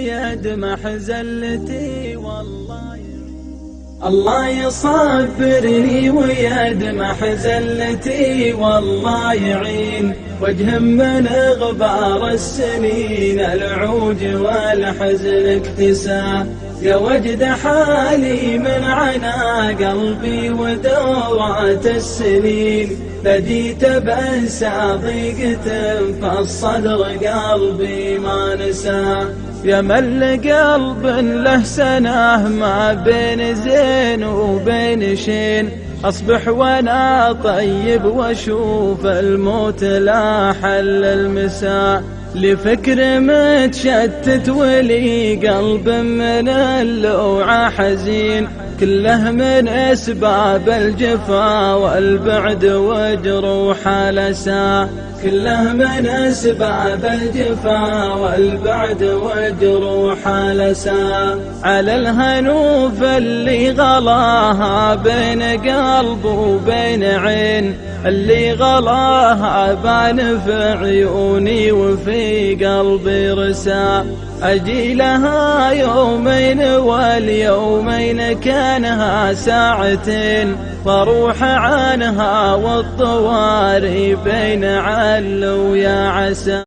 ويدمع زلتي والله. الله يصبرني ويدمع زلتي والله يعين وجه من غبار السنين العوج والحزن اكتسى. يا وجد حالي من عنا قلبي ودورات السنين بديت بأنسى ضيقة فالصدر قلبي ما نسى. يا من قلب له سنة ما بين زين وبين شين أصبح وأنا طيب وأشوف الموت لا حل المساء. لفكر متشتت ولي قلب من اللوعة حزين كله من أسباب الجفا والبعد وجروح الأسى. كله من أسباب الجفا والبعد وجروح الأسى. على الهنوف اللي غلاها بين قلب وبين عين اللي غلاها بان في عيوني وفي قلبي رسى. أجي لها يومين واليومين كانها ساعتين فاروح عنها والطواري بين عل ويا عسى.